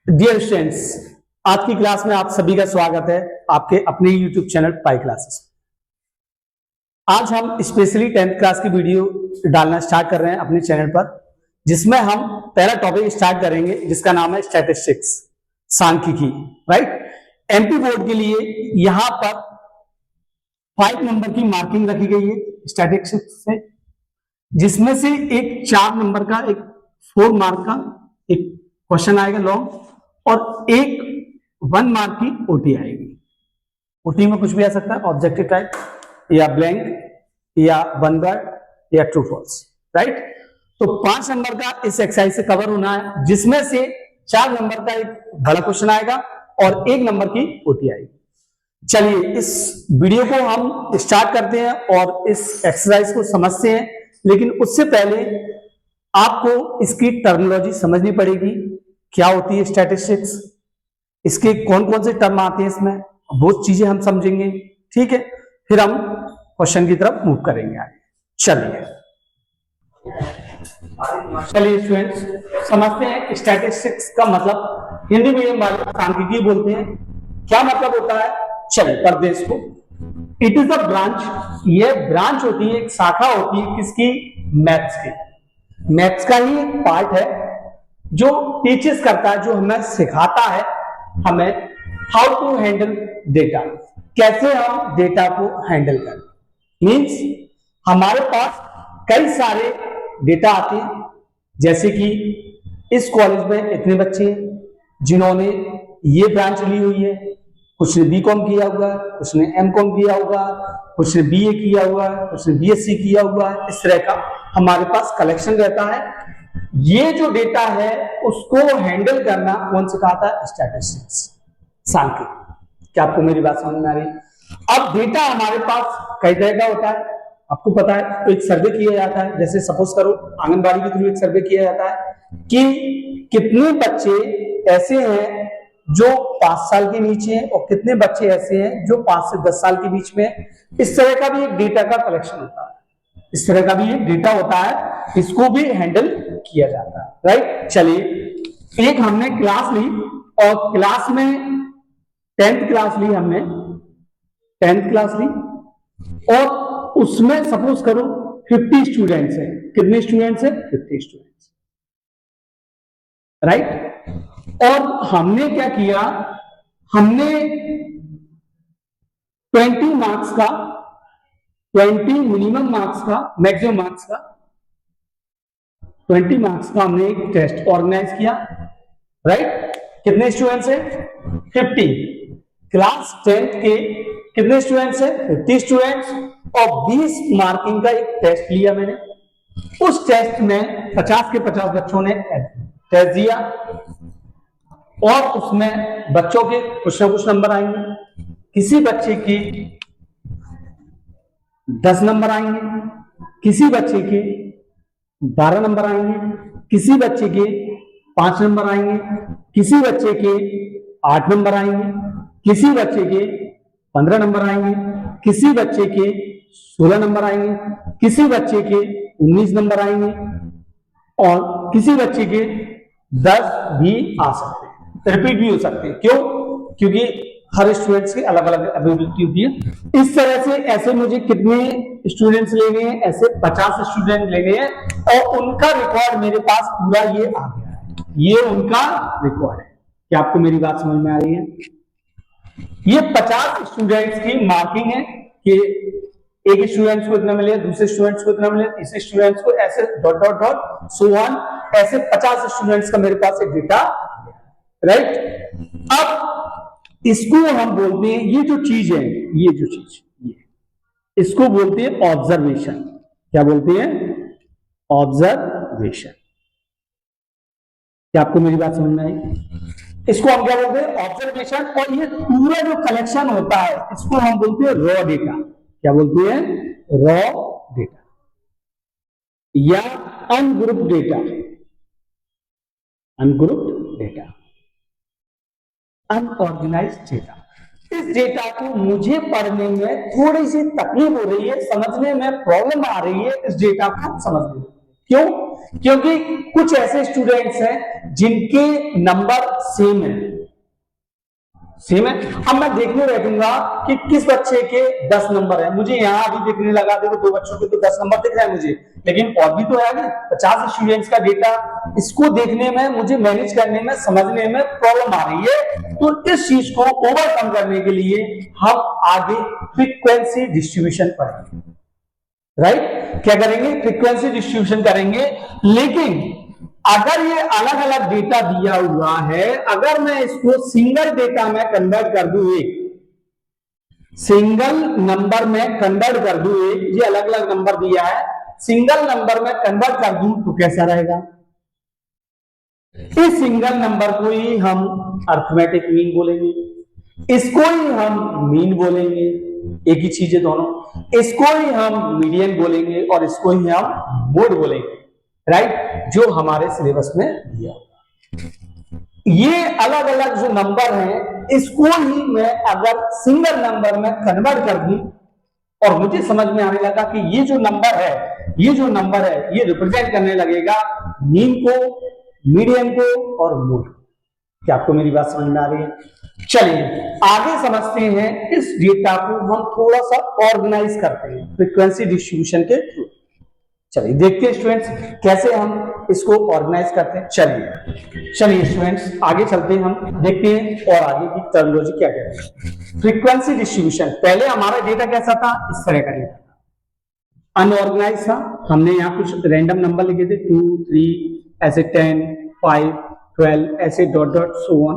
Dear students, आज की class में आप सभी का स्वागत है आपके अपने YouTube चैनल पाई क्लासेस। आज हम स्पेशली 10th क्लास की वीडियो डालना स्टार्ट कर रहे हैं अपने चैनल पर, जिसमें हम पहला टॉपिक स्टार्ट करेंगे जिसका नाम है स्टैटिस्टिक्स, सांख्यिकी। राइट, एमपी बोर्ड के लिए यहां पर 5 नंबर की मार्किंग रखी गई है स्टैटिस्टिक्स से, जिसमें से एक 4 नंबर का, एक 4 मार्क का एक क्वेश्चन आएगा लॉन्ग, और एक 1 मार्क की ओटी आएगी। ओटी में कुछ भी आ सकता है, ऑब्जेक्टिव टाइप या ब्लैंक या 1 वर्ड या ट्रू फॉल्स। राइट, तो 5 नंबर का इस एक्सरसाइज से कवर होना है, जिसमें से 4 नंबर का एक बड़ा क्वेश्चन आएगा और 1 नंबर की ओटी आएगी। चलिए इस वीडियो को हम स्टार्ट करते हैं और इस एक्सरसाइज को समझते हैं, लेकिन उससे पहले आपको इसकी टर्मिनोलॉजी समझनी पड़ेगी। क्या होती है स्टैटिस्टिक्स, इसके कौन कौन से टर्म आते हैं, इसमें बहुत चीजें हम समझेंगे। ठीक है, फिर हम क्वेश्चन की तरफ मूव करेंगे आगे। चलिए स्टूडेंट्स, समझते हैं स्टैटिस्टिक्स का मतलब। हिंदी मीडियम वाले सांख्यिकी बोलते हैं। क्या मतलब होता है, चलिए पढ़ते हैं इसको। इट इज अ ब्रांच, ये ब्रांच होती है, एक शाखा होती है किसकी, मैथ्स की। मैथ्स का ही एक पार्ट है जो टीचर्स करता है, जो हमें सिखाता है हमें हाउ टू हैंडल डेटा, कैसे हम डेटा को हैंडल करें। मींस हमारे पास कई सारे डेटा आते हैं, जैसे कि इस कॉलेज में इतने बच्चे जिन्होंने ये ब्रांच ली हुई है, कुछ ने बीकॉम किया हुआ है, कुछ ने एमकॉम किया हुआ, कुछ ने बीए किया हुआ है, कुछ ने बीएससी किया हुआ है। इस तरह का हमारे पास कलेक्शन रहता है। ये जो डेटा है उसको हैंडल करना कौन सिखाता है, स्टैटिस्टिक्स, सांख्यिकी। क्या आपको मेरी बात समझ में आ रही है? अब डेटा हमारे पास कई तरह का होता है, आपको पता है। तो एक सर्वे किया जाता है, जैसे सपोज करो आंगनबाड़ी के थ्रू एक सर्वे किया जाता है कि कितने बच्चे ऐसे हैं जो 5 साल के नीचे हैं और कितने बच्चे ऐसे हैं जो 5 से 10 साल के बीच में। इस तरह का भी एक डेटा का कलेक्शन होता है, इस तरह का भी एक डेटा होता है, इसको भी हैंडल किया जाता है। राइट, चलिए एक हमने क्लास ली और क्लास में 10th क्लास ली, हमने 10th क्लास ली और उसमें सपोज करो 50 स्टूडेंट्स हैं। कितने स्टूडेंट्स हैं, 50 स्टूडेंट्स। राइट, और हमने क्या किया, हमने 20 मार्क्स का, 20 मिनिमम मार्क्स का, मैक्सिमम मार्क्स का, 20 मार्क्स का हमने एक टेस्ट ऑर्गेनाइज किया। राइट, कितने स्टूडेंट्स हैं, 50। क्लास 10th के कितने स्टूडेंट्स हैं, 50 स्टूडेंट्स, और 20 मार्किंग का एक टेस्ट लिया मैंने। उस टेस्ट में 50 के 50 बच्चों ने टेस्ट दिया और उसमें बच्चों के कुछ ना कुछ नंबर आएंगे। किसी बच्चे के 10 नंबर आएंगे, किसी बच्चे के 12 नंबर आएंगे, किसी बच्चे के 5 नंबर आएंगे, किसी बच्चे के 8 नंबर आएंगे, किसी बच्चे के 15 नंबर आएंगे, किसी बच्चे के 16 नंबर आएंगे, किसी बच्चे के 19 नंबर आएंगे और किसी बच्चे के 10 भी आ सकते हैं, रिपीट भी हो सकते हैं। क्यों? क्योंकि हर स्टूडेंट्स की अलग अलग एबिलिटी होती है। इस तरह से ऐसे मुझे कितने स्टूडेंट्स लेने हैं, ऐसे 50 स्टूडेंट लेने हैं और उनका रिकॉर्ड मेरे पास पूरा ये आ गया है। ये उनका रिकॉर्ड है। क्या आपको मेरी बात समझ में आ रही है? ये 50 स्टूडेंट्स की मार्किंग है कि एक स्टूडेंट्स को इतना मिले, दूसरे स्टूडेंट्स को इतना मिले, तीसरे स्टूडेंट्स को ऐसे dot dot dot so on, ऐसे 50 स्टूडेंट्स का मेरे पास एक डेटा। राइट, अब इसको हम बोलते हैं, ये जो चीज है, ये जो चीज, ये इसको बोलते हैं ऑब्जर्वेशन। क्या बोलते हैं? ऑब्जर्वेशन। क्या आपको मेरी बात समझ में आई? इसको हम क्या बोलते हैं? ऑब्जर्वेशन। और ये पूरा जो कलेक्शन होता है इसको हम बोलते हैं रॉ डेटा। क्या बोलते हैं? रॉ डेटा या ungrouped data. Ungrouped data, unorganised data. इस डेटा को मुझे पढ़ने में थोड़ी सी तकलीफ हो रही है, समझने में प्रॉब्लम आ रही है इस डेटा को समझने में। क्यों? क्योंकि कुछ ऐसे स्टूडेंट्स हैं जिनके नंबर सेम है। अब मैं देखने बैठूंगा कि किस बच्चे के 10 नंबर है, मुझे यहां अभी देखने लगा, देखो 2 बच्चों के तो 10 नंबर दिख रहा है मुझे, लेकिन और भी तो है ना 50 स्टूडेंट्स का डेटा, इसको देखने में, मुझे मैनेज करने में, समझने में प्रॉब्लम आ रही है। तो इस चीज को ओवरकम करने के लिए हम आगे फ्रीक्वेंसी डिस्ट्रीब्यूशन पढ़ेंगे, राइट? क्या करेंगे? फ्रीक्वेंसी डिस्ट्रीब्यूशन करेंगे। लेकिन अगर ये अलग अलग डेटा दिया हुआ है, अगर मैं इसको सिंगल डेटा में कन्वर्ट कर दूं, एक सिंगल नंबर में कन्वर्ट कर दूं, ये अलग अलग नंबर दिया है, सिंगल नंबर में कन्वर्ट कर दूं तो कैसा रहेगा? इस सिंगल नंबर को ही हम अरिथमेटिक मीन बोलेंगे, इसको ही हम मीन बोलेंगे, एक ही चीज है दोनों, इसको ही हम मीडियन बोलेंगे और इसको ही हम मोड बोलेंगे, राइट? जो हमारे सिलेबस में दिया होगा। ये अलग अलग जो नंबर हैं, इसको ही मैं अगर सिंगल नंबर में कन्वर्ट कर दूं और मुझे समझ में आने लगा कि ये जो नंबर है, ये रिप्रेजेंट करने लगेगा मीन को, मीडियन को और मोड। क्या आपको मेरी बात समझ में आ रही है? चलिए आगे समझते हैं। इस डेटा को हम थोड़ा सा ऑर्गेनाइज करते हैं फ्रीक्वेंसी डिस्ट्रीब्यूशन के थ्रू। चलिए देखते हैं स्टूडेंट्स कैसे हम इसको ऑर्गेनाइज करते हैं। चलिए स्टूडेंट्स आगे चलते हैं, हम देखते हैं और आगे की टर्मिनोलॉजी क्या कहते हैं। फ्रीक्वेंसी डिस्ट्रीब्यूशन, पहले हमारा डेटा कैसा था? इस तरह का डेटा था, अनऑर्गेनाइज था। हमने यहाँ कुछ रैंडम नंबर लिखे थे, 2, 3, ऐसे 10, 5, 12, ऐसे डॉट डॉट सो ऑन,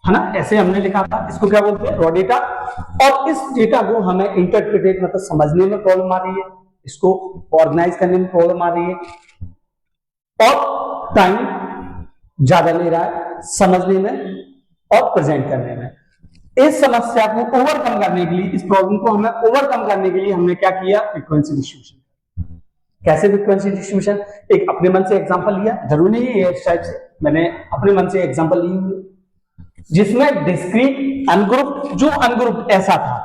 है ना? ऐसे हमने लिखा था। इसको क्या बोलते हैं? Raw data. और इस डेटा को हमें इंटरप्रिटेट, मतलब समझने में प्रॉब्लम आ रही है, इसको ऑर्गेनाइज करने में प्रॉब्लम आ रही है और टाइम ज्यादा ले रहा है समझने में और प्रेजेंट करने में। इस समस्या को ओवरकम करने के लिए, इस प्रॉब्लम को हमें ओवरकम करने के लिए हमने क्या किया? Frequency distribution. कैसे फ्रीक्वेंसी डिस्ट्रीब्यूशन? एक अपने मन से एग्जांपल लिया, जरूरी नहीं है इस टाइप से, मैंने अपने मन से एग्जांपल ली हुई जिसमें डिस्क्रीट अनग्रुप, जो अनग्रुप ऐसा था,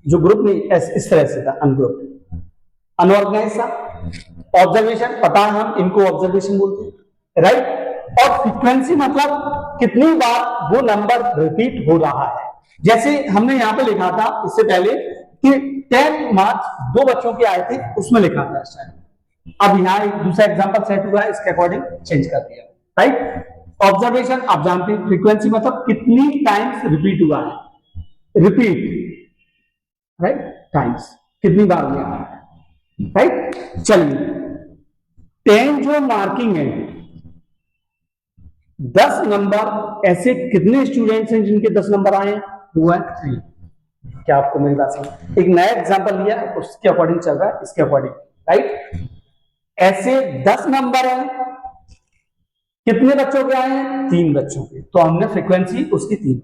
जो ग्रुप नहीं इस तरह से था, अनग्रुप, अनऑर्गेनाइज था। ऑब्जर्वेशन, पता है हम इनको ऑब्जर्वेशन बोलते हैं, राइट? और फ्रीक्वेंसी मतलब कितनी बार वो नंबर रिपीट हो रहा है। जैसे हमने यहां पे लिखा था इससे पहले कि 10 मार्क्स 2 बच्चों के आए थे, उसमें लिखा था इस टाइम। अब यहाँ एक दूसरा एग्जांपल सेट हुआ है, इसके अकॉर्डिंग चेंज कर दिया, राइट? ऑब्जर्वेशन आप जानते हैं, फ्रीक्वेंसी मतलब कितनी टाइम्स रिपीट हुआ है, रिपीट, राइट? टाइम्स, कितनी बार हुआ है, राइट? चलिए 10 जो मार्किंग है, 10 नंबर, ऐसे कितने स्टूडेंट्स हैं जिनके 10 नंबर आए हैं? हुआ है 3। क्या आपको मेरी बात समझ? एक नया एग्जांपल लिया, उसके अकॉर्डिंग चल रहा है, इसके अकॉर्डिंग, राइट? ऐसे 10 नंबर हैं, कितने बच्चों के आए हैं? 3 बच्चों के, तो हमने फ्रीक्वेंसी उसकी 3।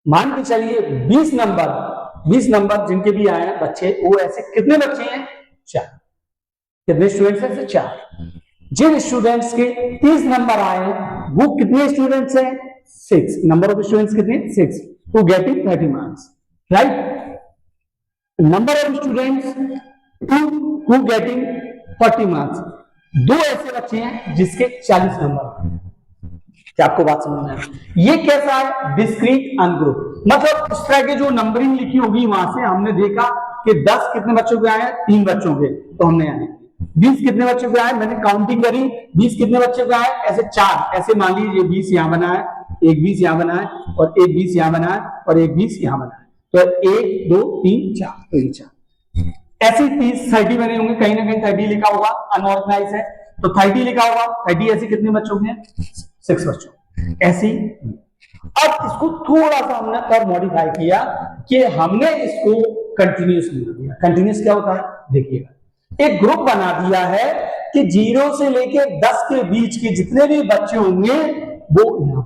मान के चलिए 20 नंबर जिनके भी आए हैं बच्चे, वो ऐसे कितने बच्चे हैं? 4। कितने स्टूडेंट्स हैं? 4। जिन स्टूडेंट्स के 30 नंबर आए हैं, वो कितने स्टूडेंट्स हैं? 6। नंबर ऑफ स्टूडेंट्स कितने? 6, to getting 30 marks, right? Number of students to getting 40 marks. 2 ऐसे बच्चे हैं जिसके 40 नंबर। क्या आपको बात समझ में आ रही है? ये कैसा है? डिस्क्रीट अनग्रुप, मतलब इस तरह के जो नंबरिंग लिखी होगी वहां से हमने देखा कि 10 कितने बच्चों के आए? 3 बच्चों के, तो हमने यानी 20 कितने बच्चों के आए? मैंने काउंटिंग करी, 20 कितने बच्चों के आए? ऐसे 4, ऐसे मान लीजिए 20 यहां बना है, एक 20 यहां बना है और एक 20 यहां बना है और एक 20 यहां बना है, तो 1 2 3 4, तो ये 4 ऐसे 30 बने होंगे, कहीं ना कहीं 30 लिखा होगा, अनऑर्गेनाइज है तो 30 लिखा होगा। 30 ऐसे कितने बच्चों के हैं? 6 बच्चों। ऐसे ही अब इसको थोड़ा सा हमने और मॉडिफाई किया कि हमने इसको कंटिन्यूस बना दिया। कंटिन्यूस क्या होता है? देखिएगा, एक ग्रुप बना दिया है कि 0 से लेके 10 के बीच के जितने भी बच्चे होंगे वो यहां।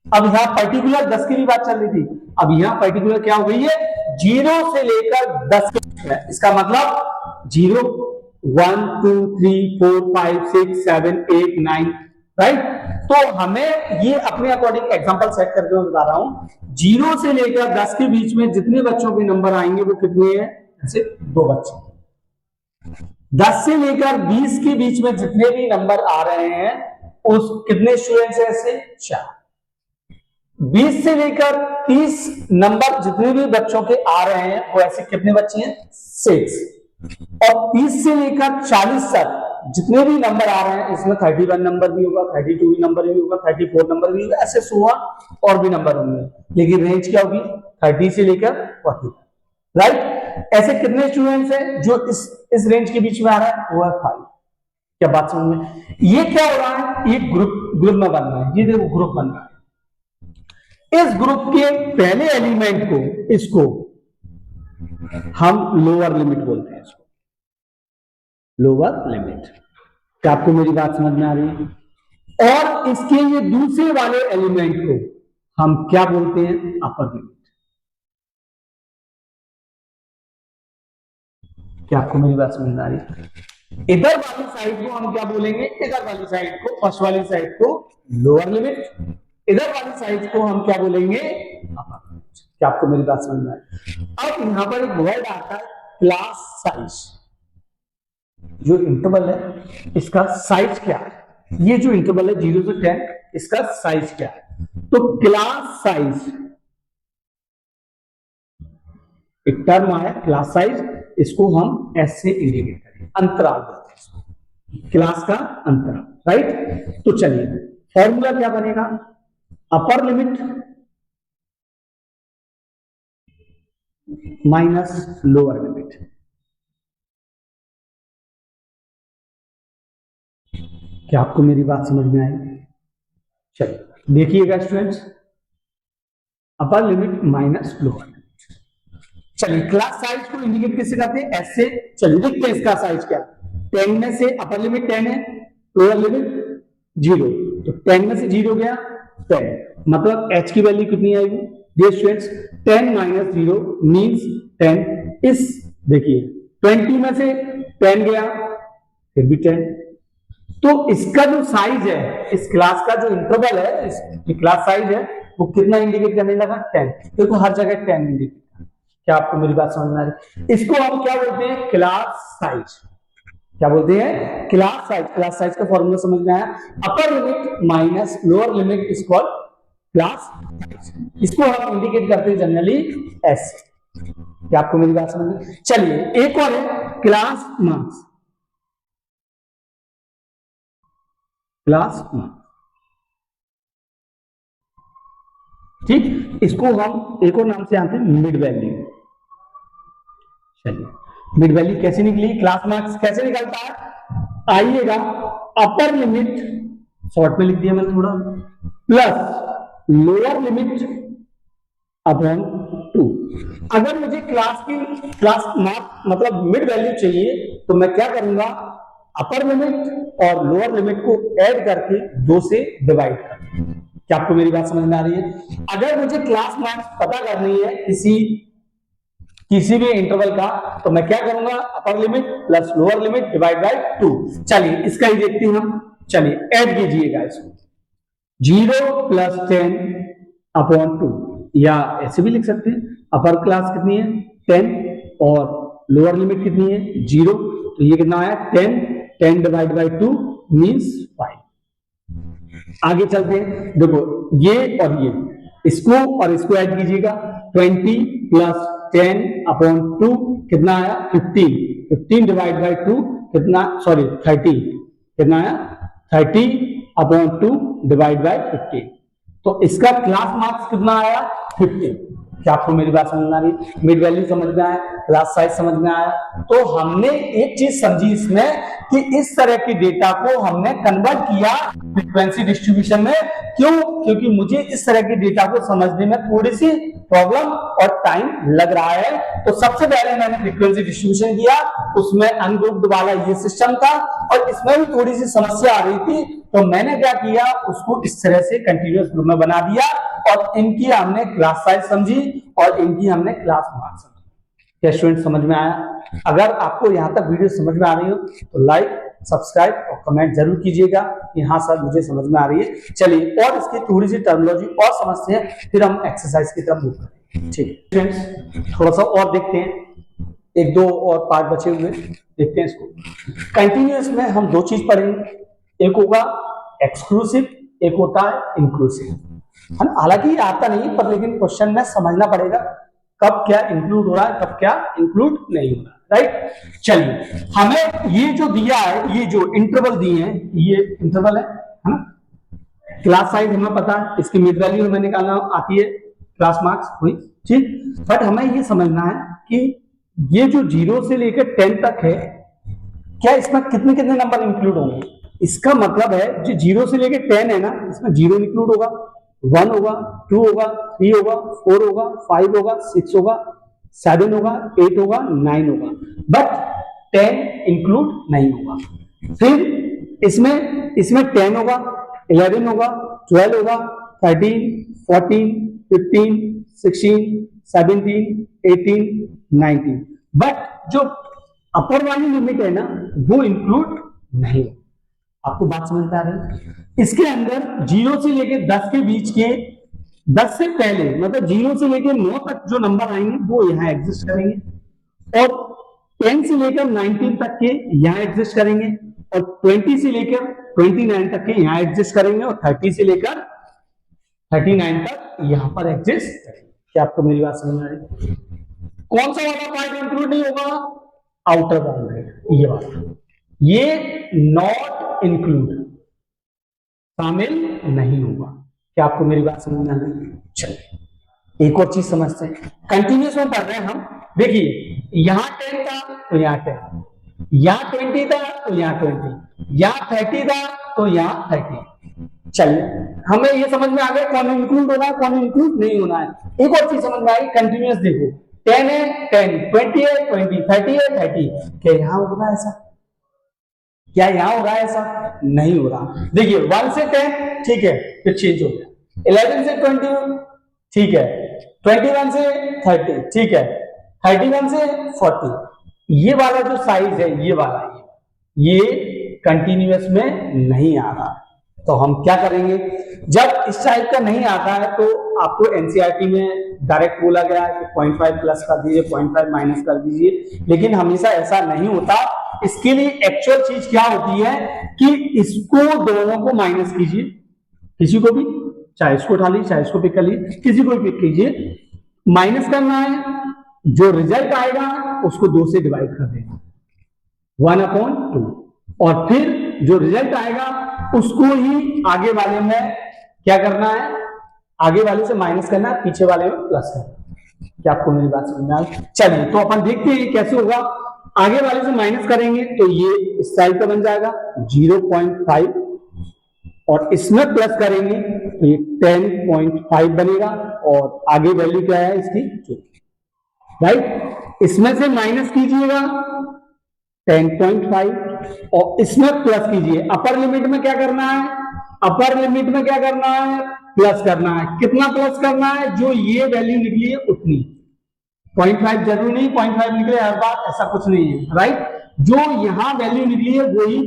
अब यहां पर्टिकुलर 10 की भी बात चल रही थी, अब यहां पर्टिकुलर क्या हो गई है? 0 से लेकर 10 के बीच में। इसका मतलब 0 1 2 3 4 5 6 7 8 9, राइट? तो हमें ये अपने अकॉर्डिंग एग्जांपल सेट करके मैं बता रहा हूं, 0 से लेकर 10 के बीच में जितने बच्चों के नंबर आएंगे वो कितने हैं? ऐसे 2 बच्चे, 10 से लेकर 20 के बीच में जितने भी नंबर आ रहे हैं उस कितने स्टूडेंट्स हैं ऐसे 4। 20 से लेकर 30 नंबर जितने भी बच्चों के आ रहे हैं वो ऐसे कितने बच्चे हैं 6। और 30 से लेकर 40 तक जितने भी नंबर आ रहे हैं इसमें 31 नंबर भी होगा, 32 नंबर भी होगा, 34 नंबर भी होगा, ऐसे 16 और भी नंबर होंगे, लेकिन रेंज क्या होगी 30 से लेकर 40, राइट। ऐसे कितने स्टूडेंट्स हैं जो इस रेंज के बीच में आ रहा है वो है 5। क्या बात समझ में? ये क्या हो रहा है, ये ग्रुप में बन रहा है, ये देखो ग्रुप बन रहा है। इस ग्रुप के पहले एलिमेंट को इसको हम लोअर लिमिट बोलते हैं, इसको लोअर लिमिट। क्या आपको मेरी बात समझ में आ रही है? और इसके ये दूसरे वाले एलिमेंट को हम क्या बोलते हैं अपर लिमिट। क्या आपको मेरी बात समझ में आ रही है? इधर वाली साइड को हम क्या बोलेंगे, इधर वाली साइड को, फर्स्ट वाली साइड को लोअर लिमिट, इधर वाली साइड को हम क्या बोलेंगे अपर लिमिट। क्या आपको मेरी बात समझ में आ रही है? अब यहां पर एक वर्ड आता है क्लास साइज। जो इंटरवल है इसका साइज क्या है, ये जो इंटरवल है 0 से 10 इसका साइज क्या है? तो क्लास साइज एक टर्म आया क्लास साइज, इसको हम एस से इंडिकेट करेंगे, अंतराल बोलते हैं इसको, क्लास का अंतराल, राइट। तो चलिए फॉर्मूला क्या बनेगा, upper limit minus lower limit. क्या आपको मेरी बात समझ में आई? चलिए देखिएगा students, upper limit minus lower limit. चलिए क्लास साइज को इंडिकेट कैसे करते हैं, एस से। चलिए देखते हैं इसका साइज क्या, 10 में से अपर लिमिट 10 है, लोअर लिमिट 0, तो 10 में से 0 गया 10, मतलब h की वैल्यू कितनी आएगी डियर स्टूडेंट्स, 10 माइनस 0 मींस 10। इस देखिए 20 में से 10 गया फिर भी 10, तो इसका जो साइज है, इस क्लास का जो इंटरवल है, इस क्लास साइज है वो कितना इंडिकेट करने लगा 10। देखो हर जगह 10 इंडिकेट। क्या आपको मेरी बात समझ में आ रही है? इसको हम क्या बोलते हैं क्लास साइज। क्या बोलते हैं क्लास साइज। क्लास साइज का फॉर्मूला समझ में आया, upper limit minus lower limit is called class size. इसको हम इंडिकेट करते हैं जनरली एस। क्या आपको मेरी बात समझ में? चलिए एक और है क्लास मार्क्स। क्लास मार्क्स, ठीक, इसको हम एक और नाम से आते हैं मिड वैल्यू। चलिए मिड वैल्यू कैसे निकली, क्लास मार्क्स कैसे निकलता है, आइएगा अपर लिमिट शॉर्ट में लिख दिया मैंने थोड़ा, प्लस लोअर लिमिट अपॉन 2। अगर मुझे क्लास मार्क्स मतलब मिड वैल्यू चाहिए तो मैं क्या करूंगा, अपर लिमिट और लोअर लिमिट को ऐड करके 2 से डिवाइड कर। क्या आपको मेरी बात समझ में आ रही है? अगर मुझे क्लास मार्क्स पता करनी है किसी भी इंटरवल का, तो मैं क्या करूंगा, upper limit plus lower limit divide by 2। चलिए इसका ही देखते हैं हम। चलिए ऐड कीजिएगा इसको, 0 प्लस 10 अपॉन 2, या ऐसे भी लिख सकते हैं, अपर क्लास कितनी है 10 और लोअर लिमिट कितनी है 0, तो ये कितना आया 10 डिवाइड बाय 2 मींस 5। आगे चलते हैं, देखो ये और ये, इसको और इसको ऐड कीजिएगा, 20 प्लस 10 अपॉन 2 कितना आया 15, 15 डिवाइड बाय 2 कितना, सॉरी 30, कितना आया 30 अपॉन 2 डिवाइड बाय 15, तो इसका क्लास मार्क्स कितना आया 15। क्या आपको मेरी बात समझ में आ रही? मिड वैल्यू समझ में आया, क्लास साइज समझ में आया। तो हमने एक चीज समझी इसमें कि इस तरह की डेटा को हमने कन्वर्ट किया फ्रीक्वेंसी डिस्ट्रीब्यूशन में। क्यों? क्योंकि मुझे इस तरह की डेटा को समझने में थोड़ी सी प्रॉब्लम और टाइम लग रहा है। तो सबसे पहले मैंने फ्रीक्वेंसी डिस्ट्रीब्यूशन किया, उसमें अनग्रुप्ड वाला ये सिस्टम था और इसमें भी थोड़ी सी समस्या आ रही थी, तो मैंने क्या किया, उसको इस तरह से कंटिन्यूअस ग्रुप में बना दिया और इनकी हमने क्लास साइज समझी और इनकी हमने क्लास मार्क्स समझी। क्या स्टूडेंट समझ में आया? अगर आपको यहां तक वीडियो समझ में आ रही हो तो लाइक, सब्सक्राइब और कमेंट जरूर कीजिएगा। यहाँ सर मुझे समझ में आ रही है। चलिए और इसकी थोड़ी सी टर्मिनोलॉजी और समझते हैं, फिर हम एक्सरसाइज की तरफ मूव करेंगे। ठीक है स्टूडेंट्स, थोड़ा सा और देखते हैं। एक दो और पार्ट बचे हुए, देखते हैं इसको। कंटिन्यूअस में हम दो चीज पढ़ेंगे, एक होगा एक्सक्लूसिव, एक होता है इंक्लूसिव, है ना। हालांकि ये आता नहीं पर लेकिन क्वेश्चन में समझना पड़ेगा कब क्या इंक्लूड हो रहा है, कब क्या इंक्लूड नहीं हो रहा है, राइट। चलिए, हमें ये जो दिया है, ये जो इंटरवल दिए हैं, ये इंटरवल है ना। क्लास साइज हमें पता है, इसकी मिड वैल्यू हमें निकालना आती है, क्लास मार्क्स हुई, ठीक। बट हमें ये समझना है कि ये जो 0 से लेकर 10 तक है, क्या इसमें कितने कितने नंबर इंक्लूड होंगे। इसका मतलब है जो 0 से लेकर 10 है ना, इसमें 0 इंक्लूड होगा, 1 होगा, 2 होगा, 3 होगा, 4 होगा, 5 होगा, 6 होगा, 7 होगा, 8 होगा, 9 होगा, बट 10 इंक्लूड नहीं होगा। फिर इसमें 10 होगा, 11 होगा, 12 होगा, 13, 14, 15, 16, 17, 18, 19, बट जो अपर वाली लिमिट है ना वो इंक्लूड नहीं। आपको बात समझ में आ रही है। इसके अंदर 0 से लेकर 10 के बीच के, 10 से पहले मतलब 0 से लेकर 9 तक जो नंबर आएंगे वो यहां एग्जिस्ट करेंगे, और 10 से लेकर 19 तक के यहां एग्जिस्ट करेंगे, और 20 से लेकर 29 तक के यहां एग्जिस्ट करेंगे, और 30 से लेकर 39 तक यहां पर एग्जिस्ट करेंगे। क्या आपको मेरी बात समझ में आ रही है। कौन सा वाला पार्ट इंक्लूड नहीं होगा, आउटर बाउंड्री, ये वाला, ये नॉट इंक्लूड, शामिल नहीं होगा। क्या आपको मेरी बात समझ में आ रही है। चलिए एक और चीज समझते हैं, कंटिन्यूस में पढ़ रहे हैं हम। देखिए यहां 10 था तो यहां 10, यहां 20 था तो यहां 20, यहां 30 था तो यहां 30। चलिए हमें ये समझ में आ गया कौन इंक्लूड होना है, कौन इंक्लूड नहीं होना है। एक और चीज समझ में आई, कंटिन्यूस देखो, 10 है 10, 20 है 20, 30 है 30, क्या यहां हो रहा है ऐसा, क्या यहां हो रहा है ऐसा, नहीं हो रहा। देखिए 1 से 10 ठीक है, फिर चेंज हो गया, 11 से 20 ठीक है, 21 से 30 ठीक है, 31 से 40, ये वाला जो साइज है ये वाला, ये कंटिन्यूअस में नहीं आ रहा। तो हम क्या करेंगे, जब इस टाइप का नहीं आता है तो आपको एनसीईआरटी में डायरेक्ट बोला गया है कि 0.5 प्लस कर दीजिए, 0.5 माइनस कर दीजिए, लेकिन हमेशा ऐसा नहीं होता। इसके लिए एक्चुअल चीज क्या होती है कि इसको दोनों को माइनस कीजिए, किसी को भी, चाहे इसको उठा लीजिए चाहे इसको पिक कर लीजिए, किसी को भी पिक कीजिए, माइनस करना है, जो रिजल्ट आएगा उसको 2 से डिवाइड कर देना, 1/2, और फिर जो रिजल्ट आएगा उसको ही आगे वाले में क्या करना है, आगे वाले से माइनस करना है, पीछे वाले में प्लस करना है। क्या आपको मेरी बात समझ में आ रही है। चलिए तो अपन देखते हैं कैसे होगा। आगे वाले से माइनस करेंगे तो ये इस साइड का बन जाएगा 0.5, और इसमें प्लस करेंगे तो ये 10.5 बनेगा, और आगे वैल्यू क्या है इसकी, राइट। इसमें से माइनस कीजिएगा 10.5 और इसमें प्लस कीजिए। अपर लिमिट में क्या करना है, अपर लिमिट में क्या करना है, प्लस करना है। कितना प्लस करना है, जो ये वैल्यू निकली है उतनी, 0.5 जरूरी नहीं 0.5 निकले हर बार, ऐसा कुछ नहीं है, राइट। जो यहां वैल्यू निकली है वही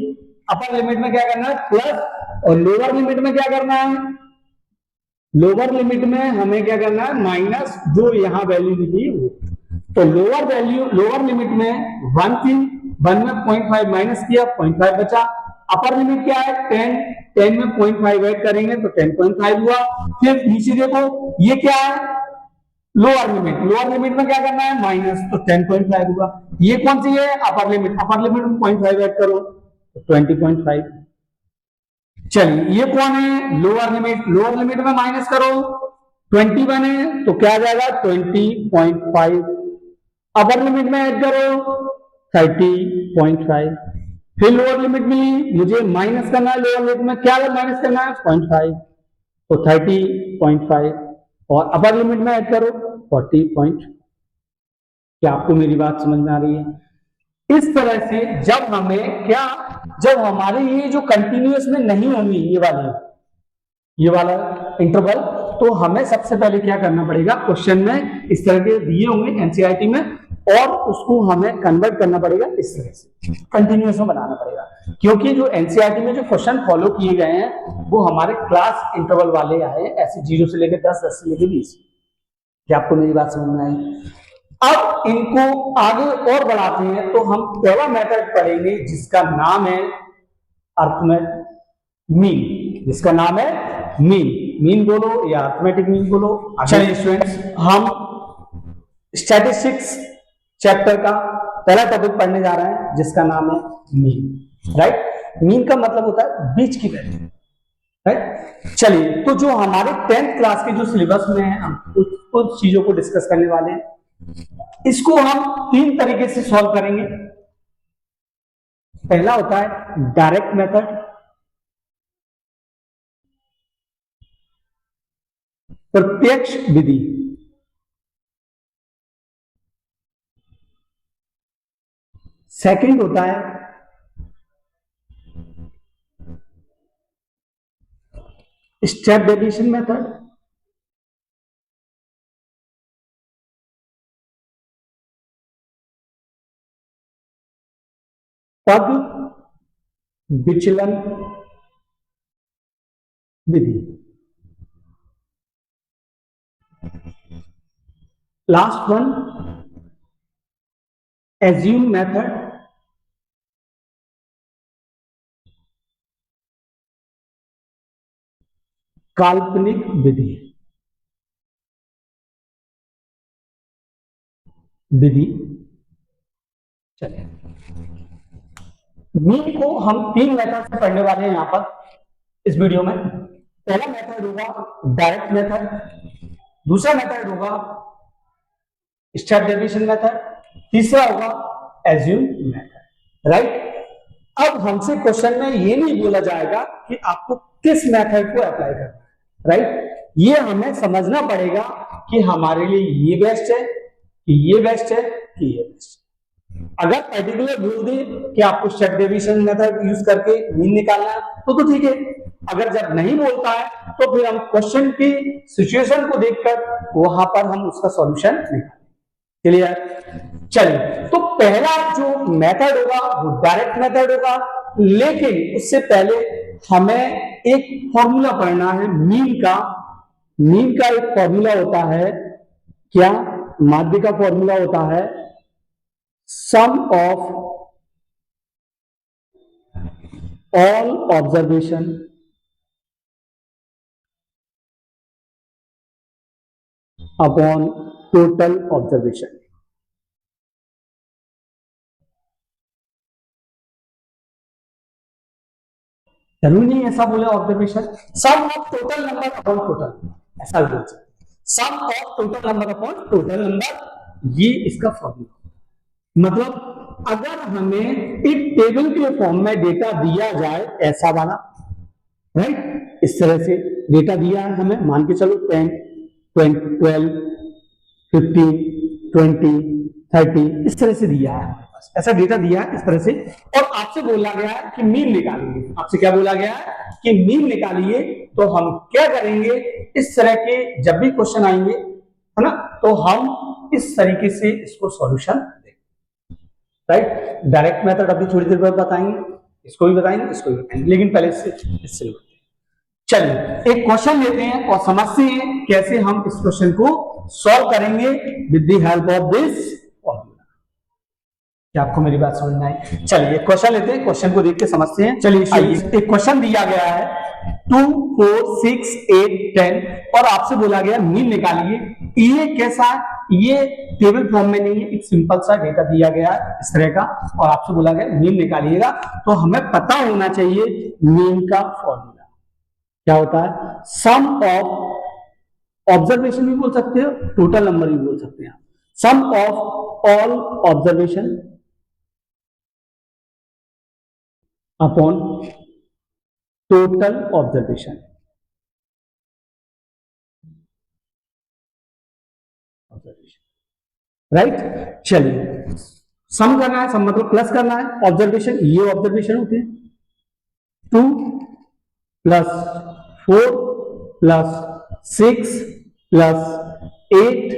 अपर लिमिट में क्या करना है, प्लस, और लोअर लिमिट में क्या करना है, लोअर लिमिट में हमें क्या करना है, माइनस जो यहां वैल्यू निकली है वो। तो लोअर वैल्यू, लोअर लिमिट में 1 थी, 1 में 0.5 माइनस किया, 0.5 बचा। अपर लिमिट क्या है 10, 10 में 0.5 ऐड करेंगे तो 10.5 हुआ। फिर नीचे देखो ये क्या है, लोअर लिमिट, लोअर लिमिट में क्या करना है, माइनस, तो 10.5 हुआ। ये कौन सी है, अपर लिमिट, अपर लिमिट में 0.5 ऐड करो तो 20.5। चलिए ये कौन है, लोअर लिमिट, लोअर लिमिट में माइनस करो, 21 है तो क्या आ जाएगा 20.5, अपर लिमिट में ऐड करो 30.5, फिर लोअर लिमिट मिली, मुझे माइनस करना है, लोअर लिमिट में क्या माइनस करना है 0.5, तो 30.5, और अपर लिमिट में ऐड करो 40. क्या आपको मेरी बात समझ में आ रही है। इस तरह से जब हमें क्या, जब हमारे ये जो कंटिन्यूअस में नहीं होंगी ये वाला इंटरवल, तो हमें सबसे पहले क्या करना पड़ेगा, क्वेश्चन में इस तरह के दिए होंगे एनसीईआरटी में, और उसको हमें कन्वर्ट करना पड़ेगा, इस तरह से कंटिन्यूअस में बनाना पड़ेगा। क्योंकि जो एनसीईआरटी में जो क्वेश्चन फॉलो किए गए हैं वो हमारे क्लास इंटरवल वाले आए, ऐसे 0 से लेकर 10, 10 से लेकर 20। क्या आपको मेरी बात समझ में आई। अब इनको आगे और बढ़ाते हैं तो हम पहला मेथड पढ़ेंगे जिसका नाम है मीन, जिसका नाम है मीन। मीन बोलो या अर्थमेटिक मीन बोलो। चलिए स्टूडेंट्स, हम स्टैटिस्टिक्स चैप्टर का पहला टॉपिक पढ़ने जा रहे हैं जिसका नाम है मीन। राइट, मीन का मतलब होता है बीच की वैल्यू। राइट, चलिए तो जो हमारे 10th क्लास के जो सिलेबस में है हम उस चीजों को डिस्कस करने वाले हैं। इसको हम 3 तरीके से सॉल्व करेंगे। पहला होता है डायरेक्ट मेथड, प्रत्यक्ष विधि। सेकंड होता है स्टेप डेविएशन मेथड। पद विचलन विधि। लास्ट वन एज्यूम मेथड, काल्पनिक विधि। चलिए, मीन को हम 3 मेथड से पढ़ने वाले हैं यहां पर इस वीडियो में। पहला मेथड होगा डायरेक्ट मेथड, दूसरा मेथड होगा स्टेप डेविएशन मेथड, तीसरा होगा एज्यूम मेथड। राइट, अब हमसे क्वेश्चन में ये नहीं बोला जाएगा कि आपको किस मेथड को अप्लाई करना है। राइट, ये हमें समझना पड़ेगा कि हमारे लिए ये बेस्ट है कि ये बेस्ट है कि ये बेस्ट है। अगर पर्टिकुलर बोल दे कि आपको स्टेप डेविएशन मेथड यूज करके मीन निकालना है तो ठीक है। अगर जब नहीं बोलता है तो फिर हम क्वेश्चन की सिचुएशन को देखकर वहां पर हम उसका सॉल्यूशन निकालेंगे। क्लियर? चलिए, तो पहला जो मेथड होगा वो डायरेक्ट मेथड होगा, लेकिन उससे पहले हमें एक फॉर्मूला पढ़ना है मीन का। मीन का एक फॉर्मूला होता है, क्या? माध्य का फॉर्मूला होता है sum of all observation upon total observation. जरूरी नहीं ऐसा बोले observation, sum of total number upon total, ऐसा बोल सकते। Sum of total number upon total number, ये इसका फॉर्मूला। मतलब अगर हमें एक टेबल के फॉर्म में डेटा दिया जाए ऐसा वाला, राइट, इस तरह से डेटा दिया है हमें, मान के चलो 10, 12, 15, 20, 30, इस तरह से दिया है हमारे पास, ऐसा डेटा दिया है इस तरह से, और आपसे बोला गया है कि मीन निकालिए। आपसे क्या बोला गया है कि मीन निकालिए। तो हम क्या करेंगे, इस तरह के जब भी क्वेश्चन आएंगे, है ना, तो हम इस तरीके से इसको सॉल्यूशन देंगे। राइट, डायरेक्ट मेथड अभी थोड़ी देर बाद बताएंगे, इसको भी बताएंगे, इसको भी बताएंगे, लेकिन पहले इससे चलिए एक क्वेश्चन लेते हैं और समझते हैं कैसे हम इस क्वेश्चन को सॉल्व करेंगे with the help of this formula. क्या आपको मेरी बात समझ में आई? चलिए क्वेश्चन लेते हैं, क्वेश्चन को देख के समझते हैं। चलिए एक क्वेश्चन दिया गया है 2, 4, 6, 8, 10 और आपसे बोला गया मीन निकालिए। ये कैसा है? ये टेबल फॉर्म में नहीं है, एक सिंपल सा डेटा दिया गया है इस तरह का, और आपसे बोला गया मीन निकालिएगा। तो हमें पता होना चाहिए मीन का फॉर्मूला क्या होता है। सम ऑफ ऑब्जर्वेशन भी बोल सकते हो, टोटल नंबर भी बोल सकते हैं। Sum of all observation upon total observation. Right, चलिए सम करना है, सम मतलब प्लस करना है। ऑब्जर्वेशन, ये ऑब्जर्वेशन होते हैं 2 + 4 + 6 + 8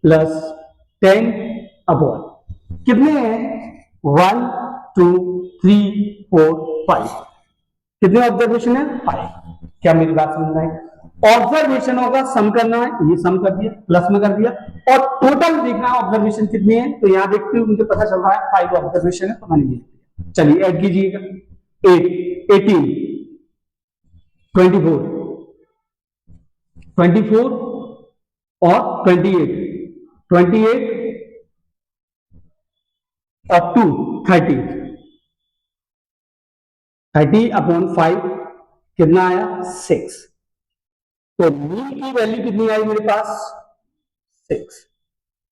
+ 10 अपॉन कितने हैं? 1, 2, 3, 4, 5। कितने ऑब्जर्वेशन है? 5। क्या मेरी बात समझ में आई? ऑब्जर्वेशन होगा, सम करना है, ये सम कर दिया, प्लस में कर दिया, और टोटल देखना है ऑब्जर्वेशन कितनी है। तो यहां देखते हुए मुझे पता चल रहा है 5 ऑब्जर्वेशन है, तो मैंने ये लिया। चलिए ऐड कीजिएगा, 8, 18, 24, 24 और 28, 28 और 2, 30, 30 अपॉन 5 कितना आया 6। तो मीन की वैल्यू कितनी आई मेरे पास 6,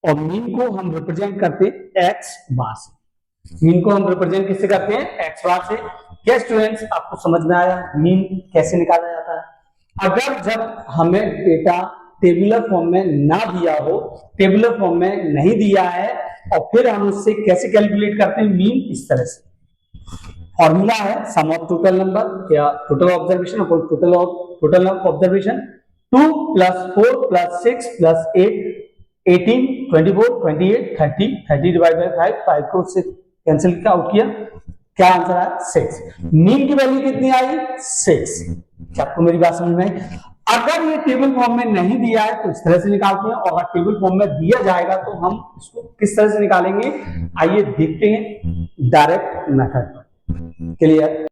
और मीन को हम रिप्रेजेंट करते हैं एक्स बार से। मीन को हम रिप्रेजेंट किससे करते हैं, एक्स बार से। क्या स्टूडेंट्स आपको समझ में आया मीन कैसे निकाला जाता है? अगर जब हमें डेटा टेबुलर फॉर्म में ना दिया हो, टेबुलर फॉर्म में नहीं दिया है, और फिर हम उससे कैसे कैलकुलेट करते हैं मीन, इस तरह से। फॉर्मूला है सम ऑफ टोटल नंबर या total observation upon total observation, 2 + 4 + 6 + 8, 18, 24, 28, 30, 30 divide by 5 को उससे कैंसिल किया, आउट किया, क्या आंसर आया 6। मीन की वैल्यू कितनी आई 6। क्या आपको मेरी बात समझ में आई? अगर ये टेबल फॉर्म में नहीं दिया है तो इस तरह से निकालते हैं, और अगर टेबल फॉर्म में दिया जाएगा तो हम इसको किस तरह से निकालेंगे, आइए देखते हैं डायरेक्ट मेथड। क्लियर?